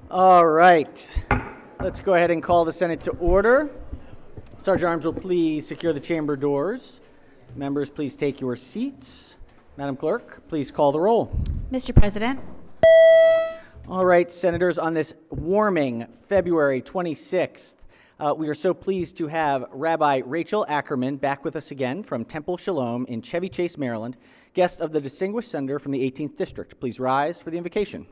All right, let's go ahead and call the Senate to order. Sergeant Arms will please secure the chamber doors. Members, please take your seats. Madam Clerk, please call the roll. Mr. President. All right, Senators, on this warming February 26th, we are so pleased to have Rabbi Rachel Ackerman back with us again from Temple Shalom in Chevy Chase, Maryland, guest of the distinguished senator from the 18th District. Please rise for the invocation.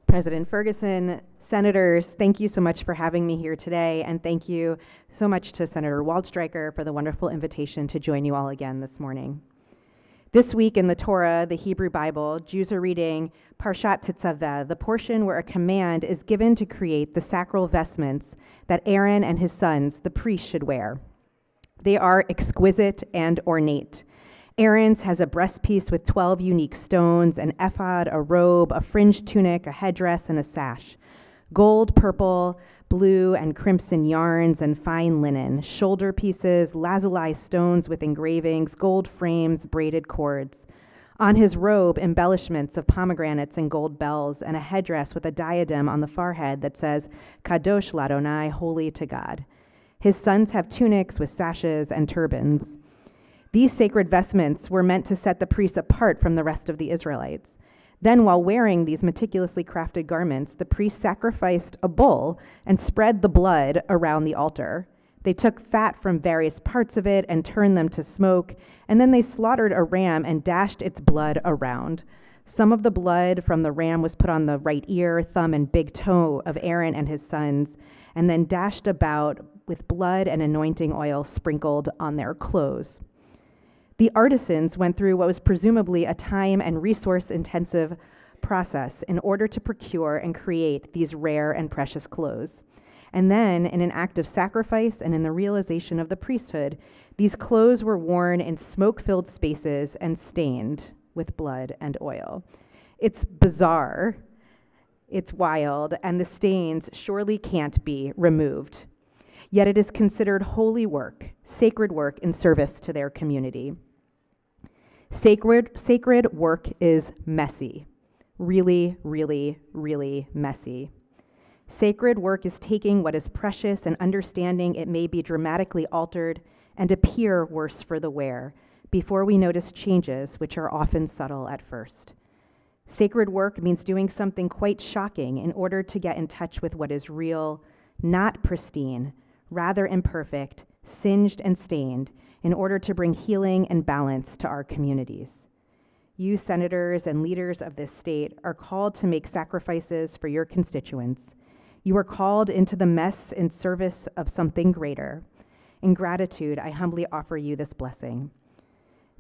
President Ferguson, Senators, thank you so much for having me here today, and thank you so much to Senator Waldstreicher for the wonderful invitation to join you all again this morning. This week in the Torah, the Hebrew Bible, Jews are reading Parshat Tetzaveh, the portion where a command is given to create the sacral vestments that Aaron and his sons, the priests, should wear. They are exquisite and ornate. Aaron's has a breastpiece with 12 unique stones, an ephod, a robe, a fringed tunic, a headdress, and a sash. Gold, purple, blue, and crimson yarns and fine linen, shoulder pieces, lazuli stones with engravings, gold frames, braided cords. On his robe, embellishments of pomegranates and gold bells, and a headdress with a diadem on the forehead that says, Kadosh Ladonai, holy to God. His sons have tunics with sashes and turbans. These sacred vestments were meant to set the priests apart from the rest of the Israelites. Then, while wearing these meticulously crafted garments, the priests sacrificed a bull and spread the blood around the altar. They took fat from various parts of it and turned them to smoke, and then they slaughtered a ram and dashed its blood around. Some of the blood from the ram was put on the right ear, thumb, and big toe of Aaron and his sons, and then dashed about with blood and anointing oil sprinkled on their clothes. The artisans went through what was presumably a time and resource-intensive process in order to procure and create these rare and precious clothes. And then, in an act of sacrifice and in the realization of the priesthood, these clothes were worn in smoke-filled spaces and stained with blood and oil. It's bizarre, it's wild, and the stains surely can't be removed. Yet it is considered holy work, sacred work in service to their community. Sacred work is messy, really, really, really messy. Sacred work is taking what is precious and understanding it may be dramatically altered and appear worse for the wearer before we notice changes which are often subtle at first. Sacred work means doing something quite shocking in order to get in touch with what is real, not pristine, rather imperfect, singed and stained, in order to bring healing and balance to our communities. You, senators and leaders of this state, are called to make sacrifices for your constituents. You are called into the mess in service of something greater. In gratitude, I humbly offer you this blessing.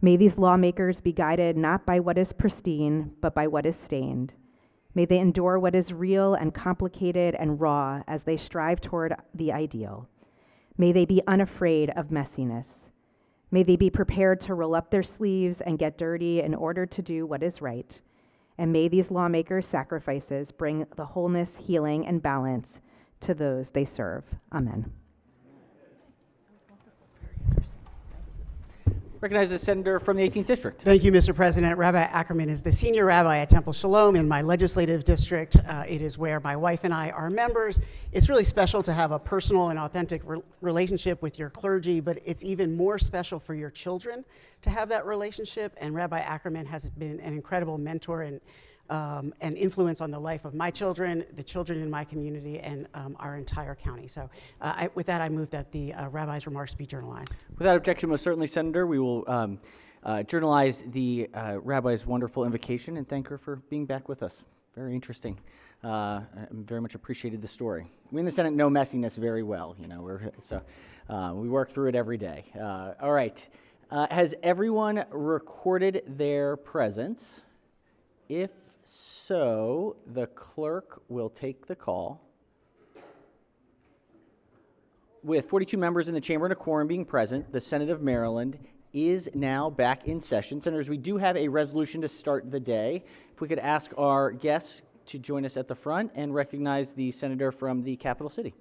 May these lawmakers be guided not by what is pristine, but by what is stained. May they endure what is real and complicated and raw as they strive toward the ideal. May they be unafraid of messiness. May they be prepared to roll up their sleeves and get dirty in order to do what is right. And may these lawmakers' sacrifices bring the wholeness, healing, and balance to those they serve. Amen. Recognize the senator from the 18th District. Thank you, Mr. President. Rabbi Ackerman is the senior rabbi at Temple Shalom in my legislative district. It is where my wife and I are members. It's really special to have a personal and authentic relationship with your clergy, but it's even more special for your children to have that relationship. And Rabbi Ackerman has been an incredible mentor and influence on the life of my children, the children in my community, and our entire county. So with that, I move that the rabbi's remarks be journalized. Without objection, most certainly, Senator, we will journalize the rabbi's wonderful invocation and thank her for being back with us. Very interesting. I very much appreciated the story. We in the Senate know messiness very well. You know, we work through it every day. All right. Has everyone recorded their presence? If so, the clerk will take the call. With 42 members in the chamber and a quorum being present, the Senate of Maryland is now back in session. Senators, we do have a resolution to start the day. If we could ask our guests to join us at the front and recognize the senator from the capital city.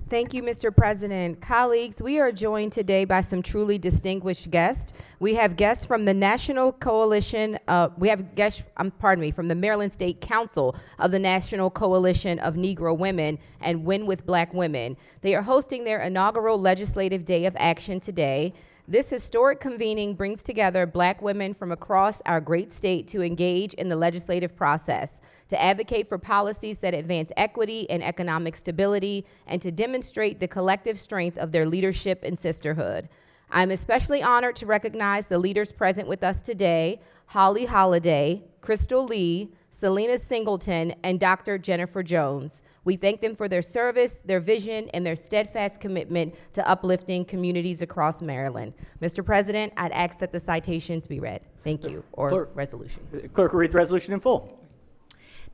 Thank you, Mr. President. Colleagues, we are joined today by some truly distinguished guests. We have guests from the National Coalition, from the Maryland State Council of the National Coalition of Negro Women and Win with Black Women. They are hosting their inaugural Legislative Day of Action today. This historic convening brings together Black women from across our great state to engage in the legislative process, to advocate for policies that advance equity and economic stability, and to demonstrate the collective strength of their leadership and sisterhood. I'm especially honored to recognize the leaders present with us today: Holly Holliday, Crystal Lee, Selena Singleton, and Dr. Jennifer Jones. We thank them for their service, their vision, and their steadfast commitment to uplifting communities across Maryland. Mr. President, I'd ask that the citations be read. Thank you, or resolution. Clerk will read the resolution in full.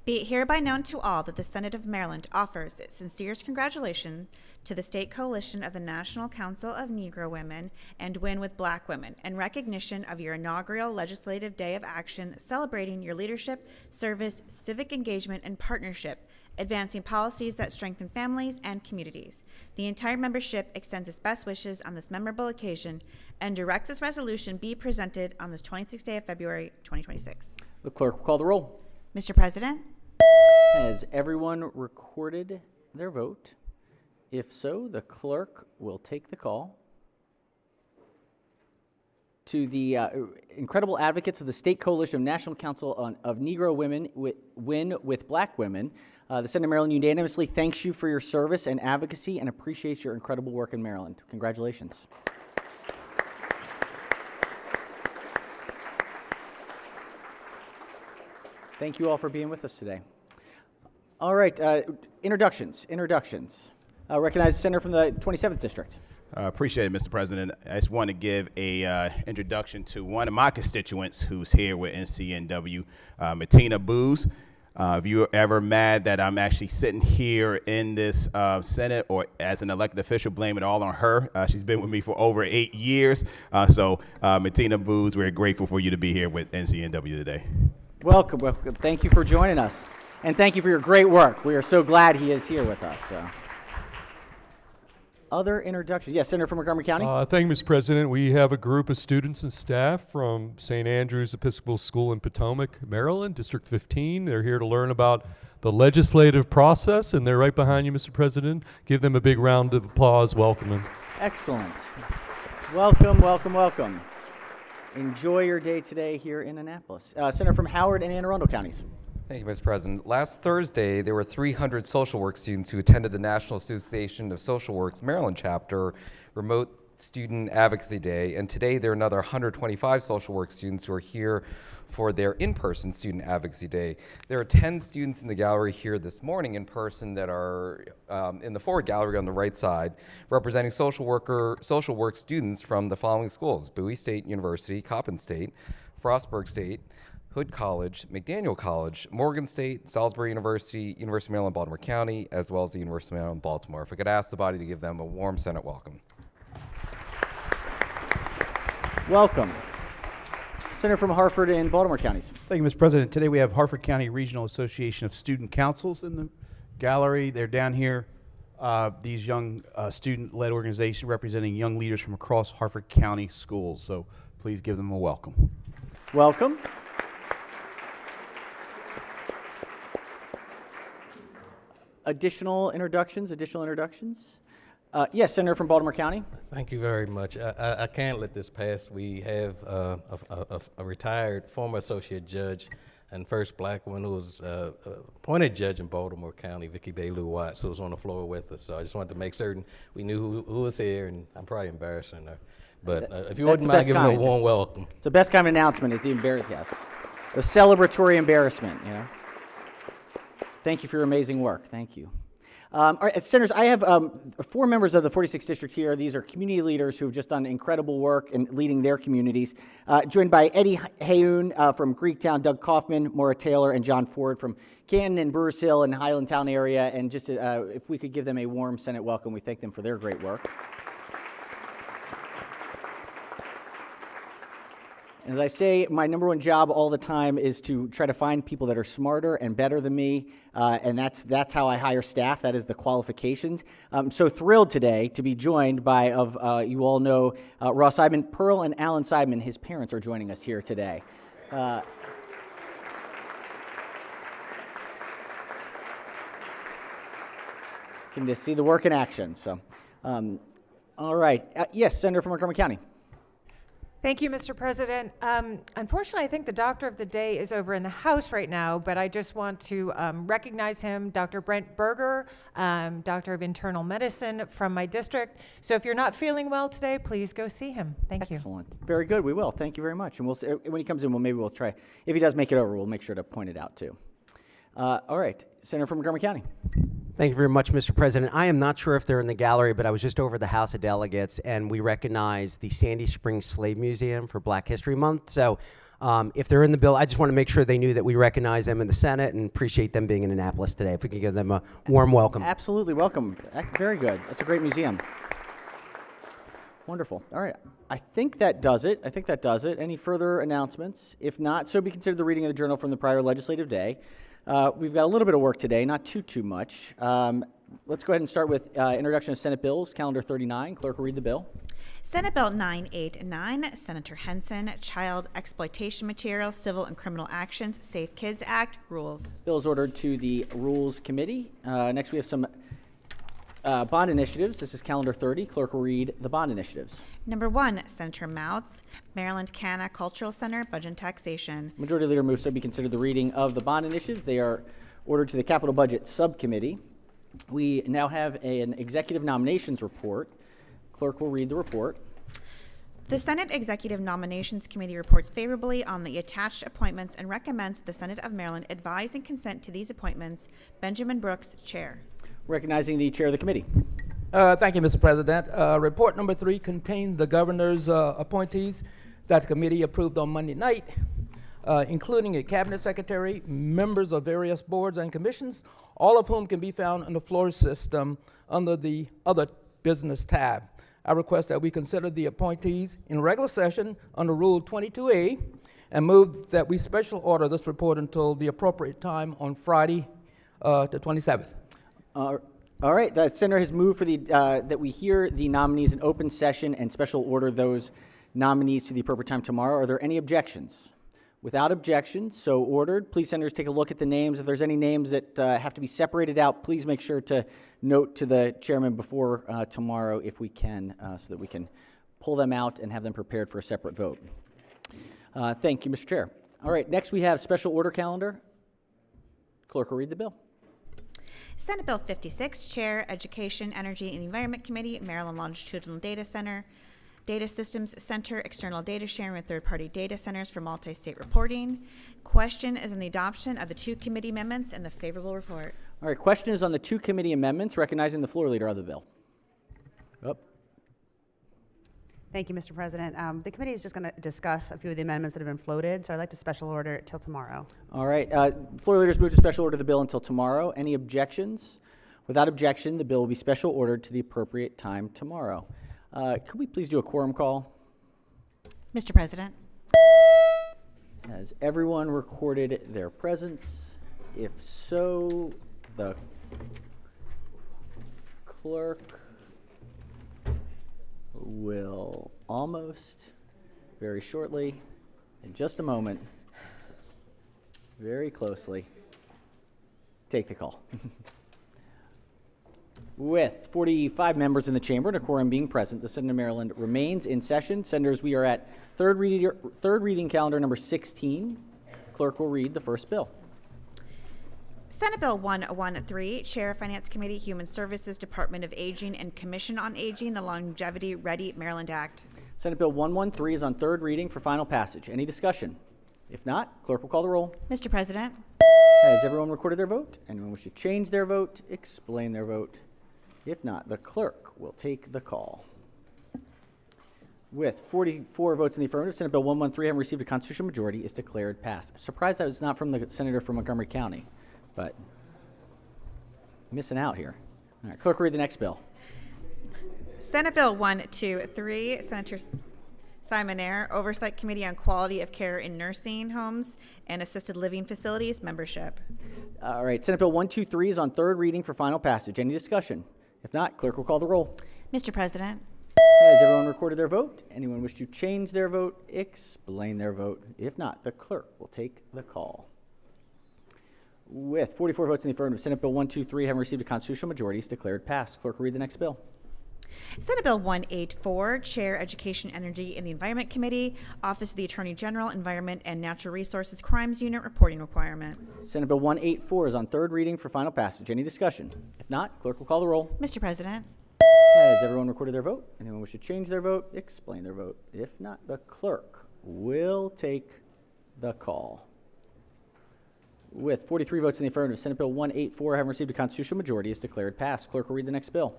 Be it hereby known to all that the Senate of Maryland offers its sincerest congratulations to the State Coalition of the National Council of Negro Women and Win with Black Women in recognition of your inaugural Legislative Day of Action, celebrating your leadership, service, civic engagement, and partnership, advancing policies that strengthen families and communities. The entire membership extends its best wishes on this memorable occasion and directs this resolution be presented on this 26th day of February, 2026. The clerk will call the roll. Mr. President? Has everyone recorded their vote? If so, the clerk will take the call. To the incredible advocates of the State Coalition of National Council of Negro Women, Win with Black Women, the Senate of Maryland unanimously thanks you for your service and advocacy and appreciates your incredible work in Maryland. Congratulations. Thank you all for being with us today. All right, introductions. Recognize the senator from the 27th District. Appreciate it, Mr. President. I just want to give a introduction to one of my constituents who's here with NCNW, Matina Booz. If you're ever mad that I'm actually sitting here in this Senate or as an elected official, blame it all on her. She's been with me for over 8 years. So Matina Booz, we're grateful for you to be here with NCNW today. Welcome. Thank you for joining us. And thank you for your great work. We are so glad he is here with us. Other introductions? Yes, Senator from Montgomery County. Thank you, Mr. President. We have a group of students and staff from St. Andrew's Episcopal School in Potomac, Maryland, District 15. They're here to learn about the legislative process, and they're right behind you, Mr. President. Give them a big round of applause. Welcome them. Excellent. Welcome. Enjoy your day today here in Annapolis. Senator from Howard and Anne Arundel counties. Thank you, Mr. President. Last Thursday, there were 300 social work students who attended the National Association of Social Work's Maryland chapter Remote Student Advocacy Day, and today there are another 125 social work students who are here for their in-person Student Advocacy Day. There are 10 students in the gallery here this morning in person that are in the forward gallery on the right side, representing social work students from the following schools: Bowie State University, Coppin State, Frostburg State, Hood College, McDaniel College, Morgan State, Salisbury University, University of Maryland, Baltimore County, as well as the University of Maryland, Baltimore. If I could ask the body to give them a warm Senate welcome. Welcome. Senator from Harford and Baltimore counties. Thank you, Mr. President. Today we have Harford County Regional Association of Student Councils in the gallery. They're down here. These young student-led organizations representing young leaders from across Harford County schools. So please give them a welcome. Welcome. Additional introductions? Yes, Senator from Baltimore County. Thank you very much. I can't let this pass. We have a retired former associate judge and first black woman who was appointed judge in Baltimore County, Vicki Bailu Watts, who was on the floor with us. So I just wanted to make certain we knew who was here, and I'm probably embarrassing her. But if you wouldn't mind giving her a warm welcome. It's the best kind of announcement, is the yes. The celebratory embarrassment, you know. Thank you for your amazing work. Thank you. All right, Senators, I have 4 members of the 46th District here. These are community leaders who have just done incredible work in leading their communities. Joined by Eddie Hayoun from Greektown, Doug Kaufman, Maura Taylor, and John Ford from Canton and Brewers Hill and Highlandtown area. And just if we could give them a warm Senate welcome, we thank them for their great work. As I say, my number one job all the time is to try to find people that are smarter and better than me, and that's how I hire staff. That is the qualifications. I'm so thrilled today to be joined by, you all know, Ross Seidman, Pearl and Alan Seidman. His parents are joining us here today. Can just see the work in action. So, all right. Yes, Senator from Montgomery County. Thank you, Mr. President. Unfortunately, I think the doctor of the day is over in the House right now, but I just want to recognize him, Dr. Brent Berger, Doctor of Internal Medicine from my district. So if you're not feeling well today, please go see him. Thank you. Excellent. Very good. We will. Thank you very much. And we'll when he comes in, maybe we'll try. If he does make it over, we'll make sure to point it out too. All right, Senator from Montgomery County. Thank you very much, Mr. President. I am not sure if they're in the gallery, but I was just over at the House of Delegates, and we recognized the Sandy Springs Slave Museum for Black History Month. So if they're in the bill, I just want to make sure they knew that we recognize them in the Senate and appreciate them being in Annapolis today. If we could give them a warm welcome. Absolutely welcome. Very good. That's a great museum. Wonderful. All right. I think that does it. Any further announcements? If not, so be considered the reading of the journal from the prior legislative day. We've got a little bit of work today, not too much. Let's go ahead and start with introduction of Senate bills, calendar 39. Clerk will read the bill. Senate Bill 989, Senator Henson, Child Exploitation Material, Civil and Criminal Actions, Safe Kids Act, rules. Bill is ordered to the Rules Committee. Next, we have some bond initiatives. This is calendar 30. Clerk will read the bond initiatives. Number 1, Senator Mouts, Maryland Canna Cultural Center, Budget and Taxation. Majority Leader moves so be considered the reading of the bond initiatives. They are ordered to the Capital Budget Subcommittee. We now have an executive nominations report. Clerk will read the report. The Senate Executive Nominations Committee reports favorably on the attached appointments and recommends that the Senate of Maryland advise and consent to these appointments. Benjamin Brooks, Chair. Recognizing the Chair of the Committee. Thank you, Mr. President. Report number 3 contains the governor's appointees that the committee approved on Monday night, including a cabinet secretary, members of various boards and commissions, all of whom can be found in the floor system under the Other Business tab. I request that we consider the appointees in regular session under Rule 22A and move that we special order this report until the appropriate time on Friday, the 27th. All right, the Senator has moved for that we hear the nominees in open session and special order those nominees to the appropriate time tomorrow. Are there any objections? Without objection, so ordered. Please, Senators, take a look at the names. If there's any names that have to be separated out, please make sure to note to the chairman before tomorrow if we can, so that we can pull them out and have them prepared for a separate vote. Thank you, Mr. Chair. All right, next we have special order calendar. Clerk will read the bill. Senate Bill 56, Chair, Education, Energy, and Environment Committee, Maryland Longitudinal Data Center, Data Systems Center, external data sharing with third-party data centers for multi-state reporting. Question is on the adoption of the 2 committee amendments and the favorable report. All right, question is on the 2 committee amendments, recognizing the floor leader of the bill. Thank you, Mr. President. The committee is just going to discuss a few of the amendments that have been floated, so I'd like to special order it till tomorrow. All right, floor leaders move to special order the bill until tomorrow. Any objections? Without objection, the bill will be special ordered to the appropriate time tomorrow. Could we please do a quorum call? Mr. President. Has everyone recorded their presence? If so, the clerk will almost, very shortly, in just a moment, very closely, take the call. With 45 members in the chamber and a quorum being present, the Senate of Maryland remains in session. Senators, we are at third reading calendar number 16. Clerk will read the first bill. Senate Bill 113, Chair, Finance Committee, Human Services, Department of Aging, and Commission on Aging, the Longevity Ready Maryland Act. Senate Bill 113 is on third reading for final passage. Any discussion? If not, clerk will call the roll. Mr. President. Has everyone recorded their vote? Anyone wish to change their vote? Explain their vote? If not, the clerk will take the call. With 44 votes in the affirmative, Senate Bill 113, having received a constitutional majority, is declared passed. I'm surprised that it's not from the senator from Montgomery County, but missing out here. All right, clerk will read the next bill. Senate Bill 123, Senator Simonaire, Oversight Committee on Quality of Care in Nursing Homes and Assisted Living Facilities, membership. All right, Senate Bill 123 is on third reading for final passage. Any discussion? If not, clerk will call the roll. Mr. President, Has everyone recorded their vote? Anyone wish to change their vote? Explain their vote. If not, the clerk will take the call. With 44 votes in the affirmative, Senate Bill 123 having received a constitutional majority is declared passed. Clerk will read the next bill. Senate Bill 184, Chair, Education, Energy, and the Environment Committee, Office of the Attorney General, Environment and Natural Resources Crimes Unit, reporting requirement. Senate Bill 184 is on third reading for final passage. Any discussion? If not, clerk will call the roll. Mr. President, Has everyone recorded their vote? Anyone wish to change their vote? Explain their vote. If not, the clerk will take the call. With 43 votes in the affirmative, Senate Bill 184 having received a constitutional majority is declared passed. Clerk will read the next bill.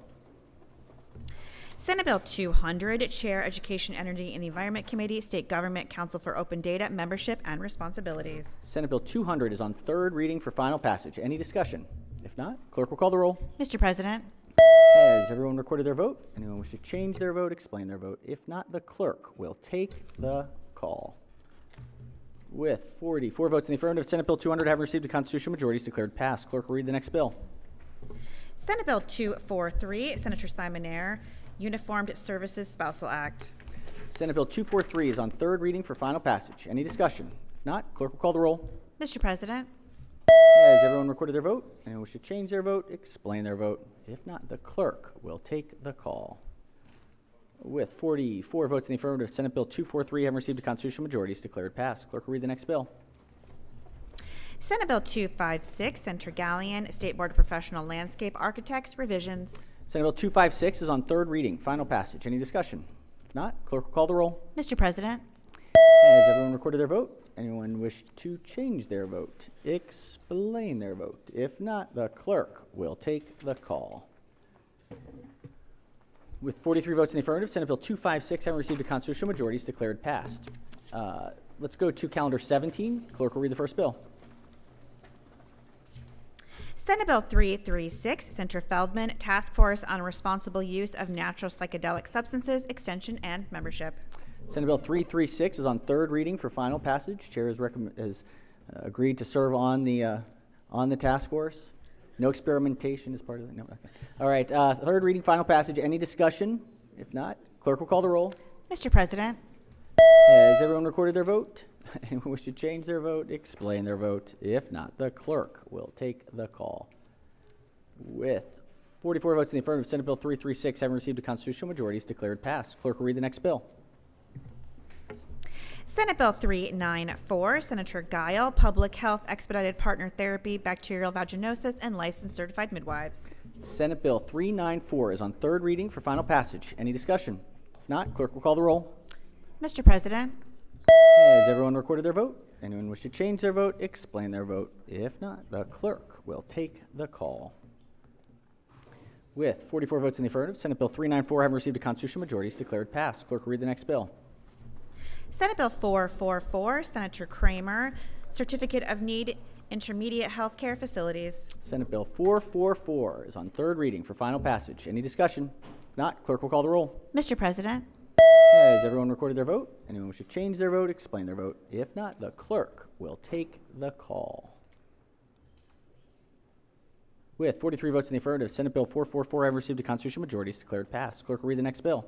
Senate Bill 200, Chair, Education, Energy, and the Environment Committee, State Government Council for Open Data, Membership and Responsibilities. Senate Bill 200 is on third reading for final passage. Any discussion? If not, clerk will call the roll. Mr. President, Has everyone recorded their vote? Anyone wish to change their vote? Explain their vote. If not, the clerk will take the call. With 44 votes in the affirmative, Senate Bill 200 having received a constitutional majority is declared passed. Clerk will read the next bill. Senate Bill 243, Senator Simonaire, Uniformed Services Spousal Act. Senate Bill 243 is on third reading for final passage. Any discussion? If not, clerk will call the roll. Mr. President, Has everyone recorded their vote? Anyone wish to change their vote? Explain their vote. If not, the clerk will take the call. With 44 votes in the affirmative, Senate Bill 243 having received a constitutional majority is declared passed. Clerk will read the next bill. Senate Bill 256, Senator Gallion, State Board of Professional Landscape Architects, revisions. Senate Bill 256 is on third reading, final passage. Any discussion? If not, clerk will call the roll. Mr. President, Has everyone recorded their vote? Anyone wish to change their vote? Explain their vote. If not, the clerk will take the call. With 43 votes in the affirmative, Senate Bill 256 having received a constitutional majority is declared passed. Let's go to calendar 17. Clerk will read the first bill. Senate Bill 336, Senator Feldman, Task Force on Responsible Use of Natural Psychedelic Substances, extension and membership. Senate Bill 336 is on third reading for final passage. Chair has agreed to serve on the task force. No experimentation is part of it. No. Okay. All right. Third reading, final passage. Any discussion? If not, clerk will call the roll. Mr. President, Has everyone recorded their vote? Anyone wish to change their vote? Explain their vote. If not, the clerk will take the call. With 44 votes in the affirmative, Senate Bill 336 having received a constitutional majority is declared passed. Clerk will read the next bill. Senate Bill 394, Senator Guile, Public Health Expedited Partner Therapy, Bacterial Vaginosis, and Licensed Certified Midwives. Senate Bill 394 is on third reading for final passage. Any discussion? If not, clerk will call the roll. Mr. President, Has everyone recorded their vote? Anyone wish to change their vote? Explain their vote. If not, the clerk will take the call. With 44 votes in the affirmative, Senate Bill 394 having received a constitutional majority is declared passed. Clerk will read the next bill. Senate Bill 444, Senator Kramer, Certificate of Need, Intermediate Healthcare Facilities. Senate Bill 444 is on third reading for final passage. Any discussion? If not, clerk will call the roll. Mr. President, Has everyone recorded their vote? Anyone wish to change their vote? Explain their vote. If not, the clerk will take the call. With 43 votes in the affirmative, Senate Bill 444 having received a constitutional majority is declared passed. Clerk will read the next bill.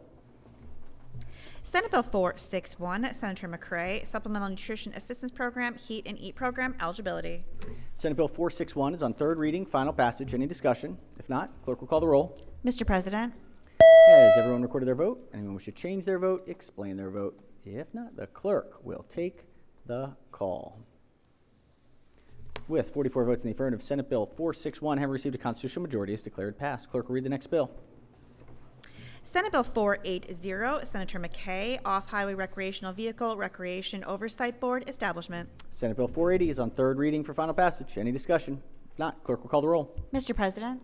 Senate Bill 461, Senator McCray, Supplemental Nutrition Assistance Program, Heat and Eat Program, eligibility. Senate Bill 461 is on third reading, final passage. Any discussion? If not, clerk will call the roll. Mr. President, Has everyone recorded their vote? Anyone wish to change their vote? Explain their vote. If not, the clerk will take the call. With 44 votes in the affirmative, Senate Bill 461 having received a constitutional majority is declared passed. Clerk will read the next bill. Senate Bill 480, Senator McKay, Off-Highway Recreational Vehicle Recreation Oversight Board, establishment. Senate Bill 480 is on third reading for final passage. Any discussion? If not, clerk will call the roll. Mr. President,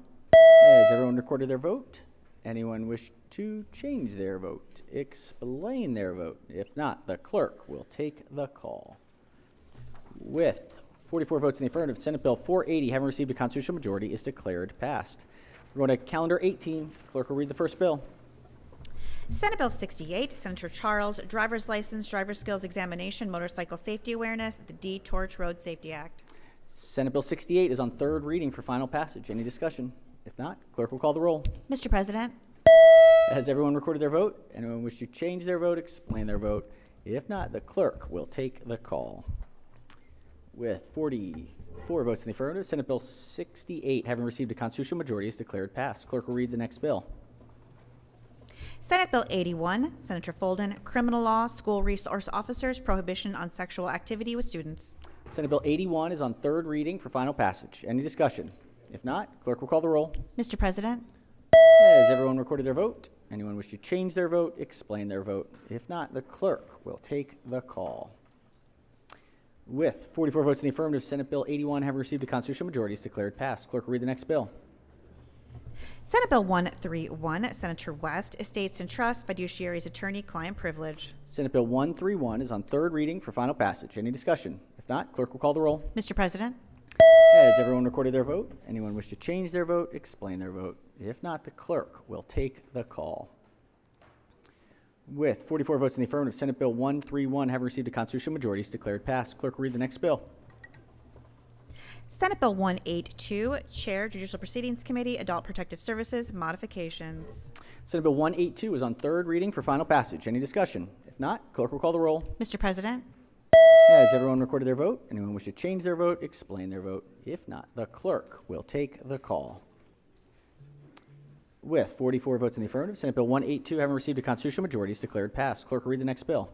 Has everyone recorded their vote? Anyone wish to change their vote? Explain their vote. If not, the clerk will take the call. With 44 votes in the affirmative, Senate Bill 480 having received a constitutional majority is declared passed. We're going to calendar 18. Clerk will read the first bill. Senate Bill 68, Senator Charles, driver's license, driver's skills examination, motorcycle safety awareness, the D-Torch Road Safety Act. Senate Bill 68 is on third reading for final passage. Any discussion? If not, clerk will call the roll. Mr. President, Has everyone recorded their vote? Anyone wish to change their vote, explain their vote? If not, the clerk will take the call. With 44 votes in the affirmative, Senate Bill 68, having received a constitutional majority, is declared passed. Clerk will read the next bill. Senate Bill 81, Senator Folden, criminal law, school resource officers, prohibition on sexual activity with students. Senate Bill 81 is on third reading for final passage. Any discussion? If not, clerk will call the roll. Mr. President, Has everyone recorded their vote? Anyone wish to change their vote, explain their vote? If not, the clerk will take the call. With 44 votes in the affirmative, Senate Bill 81 having received a constitutional majority is declared passed. Clerk will read the next bill. Senate Bill 131, Senator West, estates and trusts, fiduciaries, attorney-client privilege. Senate Bill 131 is on third reading for final passage. Any discussion? If not, clerk will call the roll. Mr. President, Has everyone recorded their vote? Anyone wish to change their vote, explain their vote? If not, the clerk will take the call. With 44 votes in the affirmative, Senate Bill 131 having received a constitutional majority is declared passed. Clerk will read the next bill. Senate Bill 182, Chair, Judicial Proceedings Committee, Adult Protective Services, modifications. Senate Bill 182 is on third reading for final passage. Any discussion? If not, clerk will call the roll. Mr. President, Has everyone recorded their vote? Anyone wish to change their vote, explain their vote? If not, the clerk will take the call. With 44 votes in the affirmative, Senate Bill 182 having received a constitutional majority is declared passed. Clerk will read the next bill.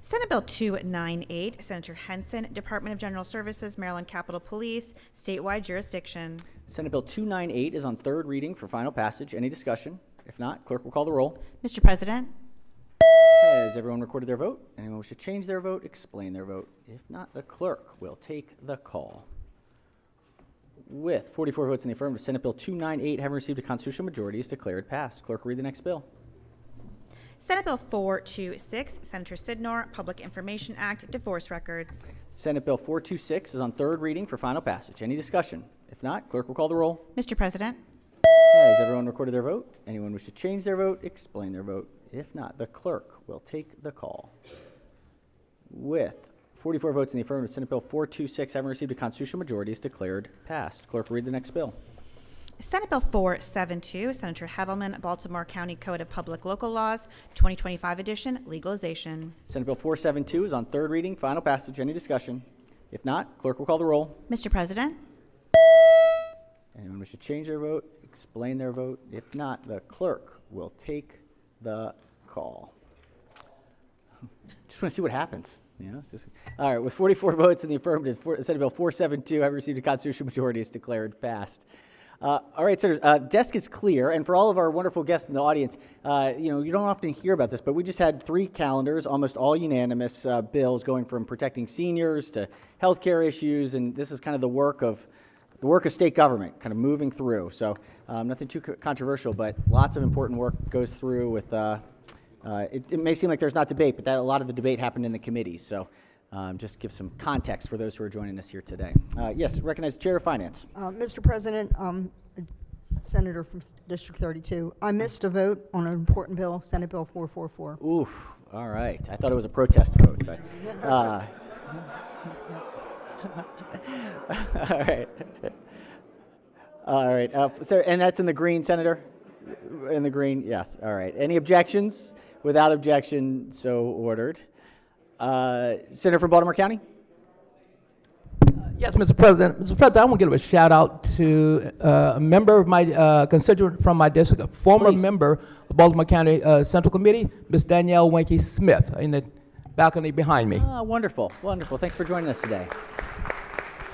Senate Bill 298, Senator Henson, Department of General Services, Maryland Capitol Police, statewide jurisdiction. Senate Bill 298 is on third reading for final passage. Any discussion? If not, clerk will call the roll. Mr. President, Has everyone recorded their vote? Anyone wish to change their vote, explain their vote? If not, the clerk will take the call. With 44 votes in the affirmative, Senate Bill 298 having received a constitutional majority is declared passed. Clerk will read the next bill. Senate Bill 426, Senator Sidnor, Public Information Act, divorce records. Senate Bill 426 is on third reading for final passage. Any discussion? If not, clerk will call the roll. Mr. President, Has everyone recorded their vote? Anyone wish to change their vote, explain their vote? If not, the clerk will take the call. With 44 votes in the affirmative, Senate Bill 426 having received a constitutional majority is declared passed. Clerk will read the next bill. Senate Bill 472, Senator Heddleman, Baltimore County Code of Public Local Laws, 2025 edition, legalization. Senate Bill 472 is on third reading, final passage. Any discussion? If not, clerk will call the roll. Mr. President, Anyone wish to change their vote, explain their vote? If not, the clerk will take the call. Just want to see what happens. All right, with 44 votes in the affirmative, Senate Bill 472 having received a constitutional majority is declared passed. All right, senators, desk is clear, and for all of our wonderful guests in the audience, you don't often hear about this, but we just had 3 calendars, almost all unanimous bills going from protecting seniors to healthcare issues, and this is kind of the work of state government, kind of moving through. So nothing too controversial, but lots of important work goes through with. It may seem like there's not debate, but a lot of the debate happened in the committees. So just give some context for those who are joining us here today. Yes, recognize the Chair of Finance. Mr. President, Senator from District 32, I missed a vote on an important bill, Senate Bill 444. Oof, all right. I thought it was a protest vote, but. All right. All right. So, and that's in the green, Senator? In the green? Yes. All right. Any objections? Without objection, so ordered. Senator from Baltimore County? Yes, Mr. President. Mr. President, I want to give a shout out to a member of my constituent from my district, a former member of Baltimore County Central Committee, Ms. Danielle Winky Smith, in the balcony behind me. Wonderful. Wonderful. Thanks for joining us today.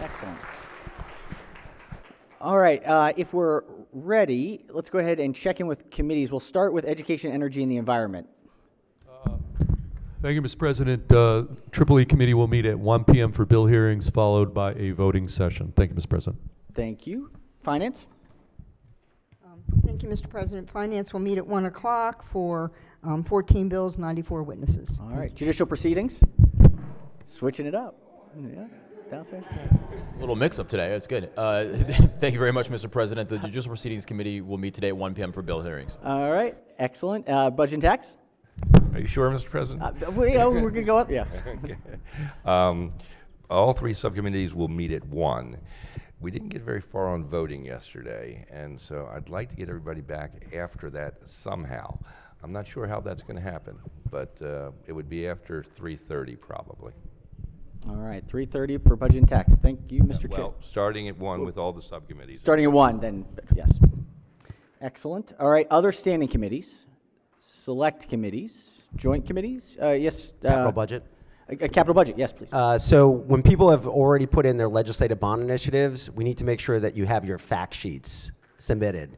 Excellent. All right, if we're ready, let's go ahead and check in with committees. We'll start with Education, Energy, and the Environment. Thank you, Mr. President. Triple E Committee will meet at 1 p.m. for bill hearings, followed by a voting session. Thank you, Mr. President. Thank you. Finance? Thank you, Mr. President. Finance will meet at 1 o'clock for 14 bills, 94 witnesses. All right. Judicial Proceedings? Switching it up. Yeah. downstairs? A little mix-up today. That's good. Thank you very much, Mr. President. The Judicial Proceedings Committee will meet today at 1 p.m. for bill hearings. All right, excellent. Budget and tax? Are you sure, Mr. President? We're going to go up, yeah. Okay. All three subcommittees will meet at 1. We didn't get very far on voting yesterday, and so I'd like to get everybody back after that somehow. I'm not sure how that's going to happen, but it would be after 3:30 probably. All right, 3:30 for budget and tax. Thank you, Mr. Chair. Well, starting at 1 with all the subcommittees. Starting at 1, then, yes. Excellent. All right, other standing committees, select committees, joint committees? Yes. Capital budget. Capital budget, yes, please. So when people have already put in their legislative bond initiatives, we need to make sure that you have your fact sheets submitted,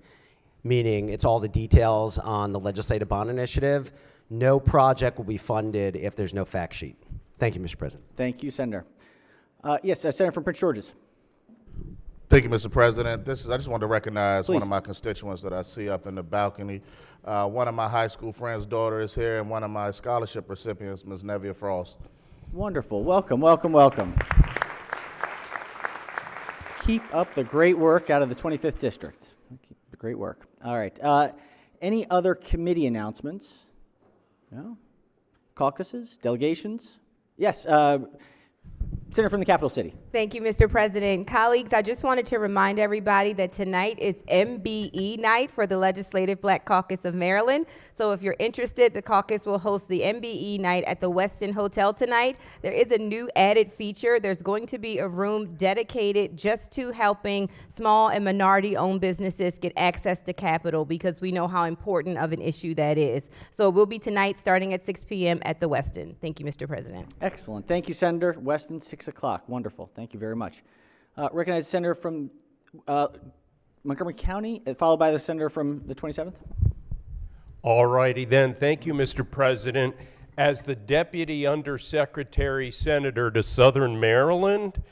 meaning it's all the details on the legislative bond initiative. No project will be funded if there's no fact sheet. Thank you, Mr. President. Thank you, Senator. Yes, Senator from Prince George's. Thank you, Mr. President. I just want to recognize Please. one of my constituents that I see up in the balcony. One of my high school friends' daughter is here, and one of my scholarship recipients, Ms. Nevia Frost. Wonderful. Welcome, welcome, welcome. Keep up the great work out of the 25th District. Keep the great work. All right. Any other committee announcements? No? Caucuses? Delegations? Yes. Senator from the capital city. Thank you, Mr. President. Colleagues, I just wanted to remind everybody that tonight is MBE night for the Legislative Black Caucus of Maryland. So if you're interested, the caucus will host the MBE night at the Westin Hotel tonight. There is a new added feature. There's going to be a room dedicated just to helping small and minority-owned businesses get access to capital, because we know how important of an issue that is. So it will be tonight starting at 6 p.m. at the Westin. Thank you, Mr. President. Excellent. Thank you, Senator. Westin, 6 o'clock. Wonderful. Thank you very much. Recognize the senator from Montgomery County, followed by the senator from the 27th. All righty then. Thank you, Mr. President. As the Deputy Undersecretary Senator to Southern Maryland,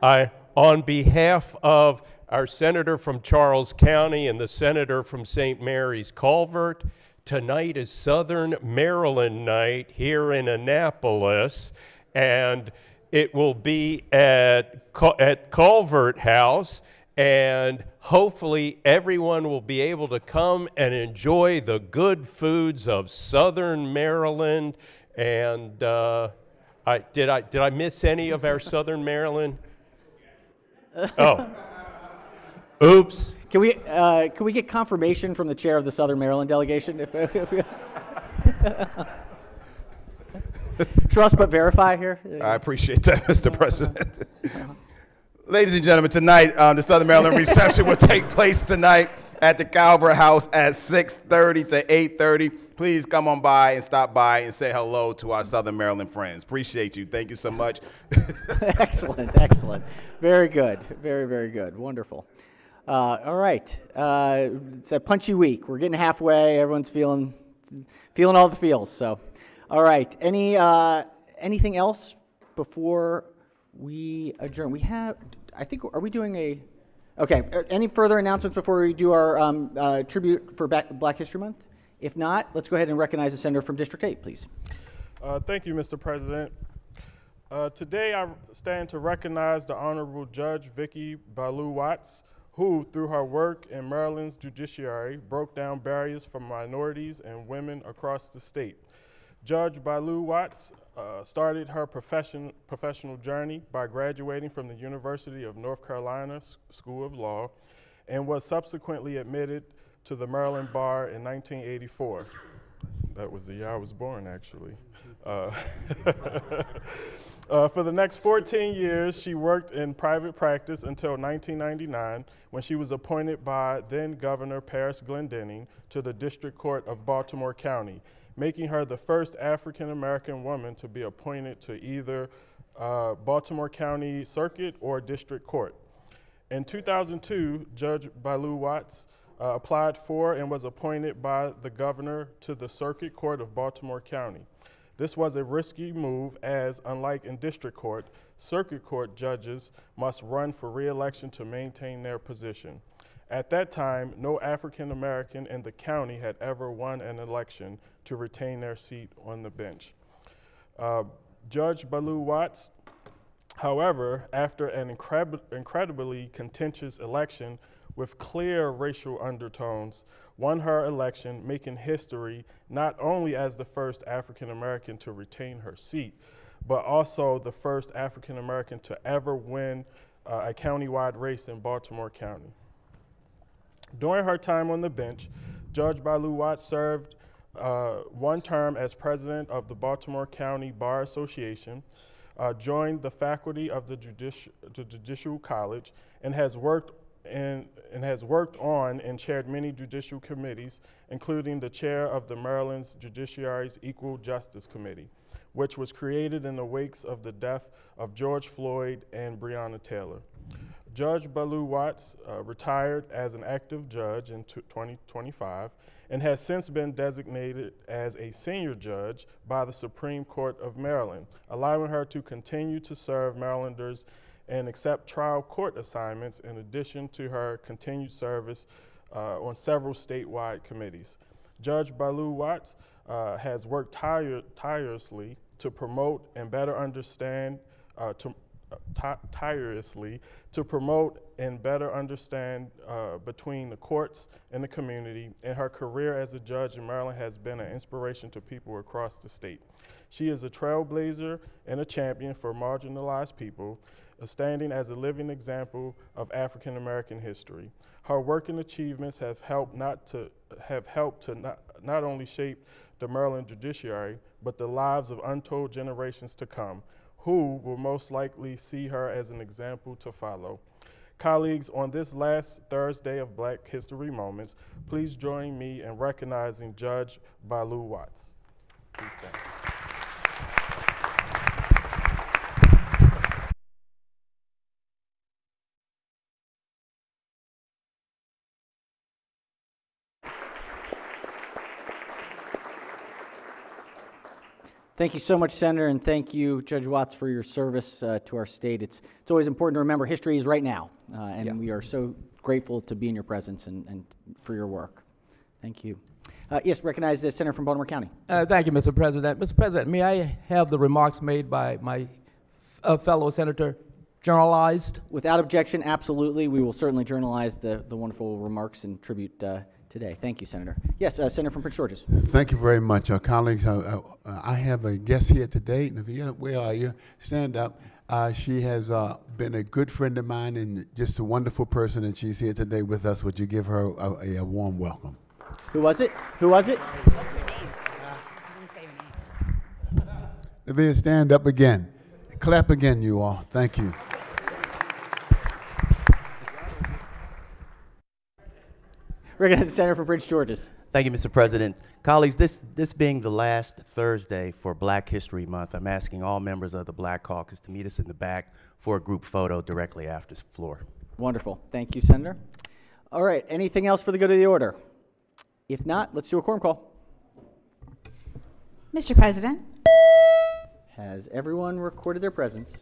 on behalf of our senator from Charles County and the senator from St. Mary's Culvert, tonight is Southern Maryland night here in Annapolis, and it will be at Culvert House, and hopefully everyone will be able to come and enjoy the good foods of Southern Maryland. And did I miss any of our Southern Maryland? Oh, oops. Can we get confirmation from the chair of the Southern Maryland delegation? Trust but verify here. I appreciate that, Mr. President. Ladies and gentlemen, tonight, the Southern Maryland reception will take place tonight at the Calvert House at 6:30 to 8:30. Please come on by and stop by and say hello to our Southern Maryland friends. Appreciate you. Thank you so much. Excellent, excellent. Very good. Very, very good. Wonderful. All right. It's a punchy week. We're getting halfway. Everyone's feeling all the feels. So, all right. Anything else before we adjourn? We have, I think, are we doing okay, any further announcements before we do our tribute for Black History Month? If not, let's go ahead and recognize the senator from District 8, please. Thank you, Mr. President. Today I stand to recognize the Honorable Judge Vicki Ballou-Watts, who, through her work in Maryland's judiciary, broke down barriers for minorities and women across the state. Judge Ballou-Watts started her professional journey by graduating from the University of North Carolina School of Law and was subsequently admitted to the Maryland Bar in 1984. That was the year I was born, actually. For the next 14 years, she worked in private practice until 1999, when she was appointed by then Governor Paris Glendening to the District Court of Baltimore County, making her the first African-American woman to be appointed to either Baltimore County Circuit or District Court. In 2002, Judge Ballou-Watts applied for and was appointed by the governor to the Circuit Court of Baltimore County. This was a risky move as, unlike in District Court, Circuit Court judges must run for re-election to maintain their position. At that time, no African American in the county had ever won an election to retain their seat on the bench. Judge Ballou-Watts However, after an incredibly contentious election with clear racial undertones, won her election, making history not only as the first African American to retain her seat, but also the first African American to ever win a countywide race in Baltimore County. During her time on the bench, Judge Bailu Watts served one term as president of the Baltimore County Bar Association, joined the faculty of the Judicial College, and has worked on and chaired many judicial committees, including the chair of the Maryland's Judiciary's Equal Justice Committee, which was created in the wake of the death of George Floyd and Breonna Taylor. Judge Bailu Watts retired as an active judge in 2025 and has since been designated as a senior judge by the Supreme Court of Maryland, allowing her to continue to serve Marylanders and accept trial court assignments in addition to her continued service on several statewide committees. Judge Bailu Watts has worked tirelessly to promote and better understand between the courts and the community, and her career as a judge in Maryland has been an inspiration to people across the state. She is a trailblazer and a champion for marginalized people, standing as a living example of African American history. Her work and achievements have helped not only shape the Maryland judiciary, but the lives of untold generations to come, who will most likely see her as an example to follow. Colleagues, on this last Thursday of Black History Moments, please join me in recognizing Judge Bailu Watts. Please stand. Thank you so much, Senator, and thank you, Judge Watts, for your service to our state. It's always important to remember history is right now, and we are so grateful to be in your presence and for your work. Thank you. Yes, recognize the Senator from Baltimore County. Thank you, Mr. President. Mr. President, may I have the remarks made by my fellow senator journalized? Without objection, absolutely. We will certainly journalize the wonderful remarks and tribute today. Thank you, Senator. Yes, Senator from Prince George's. Thank you very much, colleagues. I have a guest here today. Navia, where are you? Stand up. She has been a good friend of mine and just a wonderful person, and she's here today with us. Would you give her a warm welcome? Who was it? Who was it? What's your name? I didn't say your name. Navia, stand up again. Clap again, you all. Thank you. Recognize the Senator from Prince George's. Thank you, Mr. President. Colleagues, this being the last Thursday for Black History Month, I'm asking all members of the Black Caucus to meet us in the back for a group photo directly after the floor. Wonderful. Thank you, Senator. All right, anything else for the good of the order? If not, let's do a quorum call. Mr. President. Has everyone recorded their presence?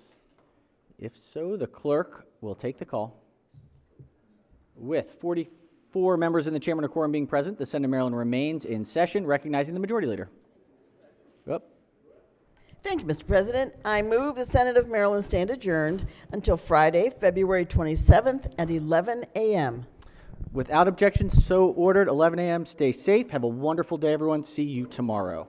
If so, the clerk will take the call. With 44 members in the chamber and a quorum being present, the Senate of Maryland remains in session, recognizing the Majority Leader. Up. Thank you, Mr. President. I move the Senate of Maryland stand adjourned until Friday, February 27th at 11 a.m. Without objection, so ordered. 11 a.m. Stay safe. Have a wonderful day, everyone. See you tomorrow.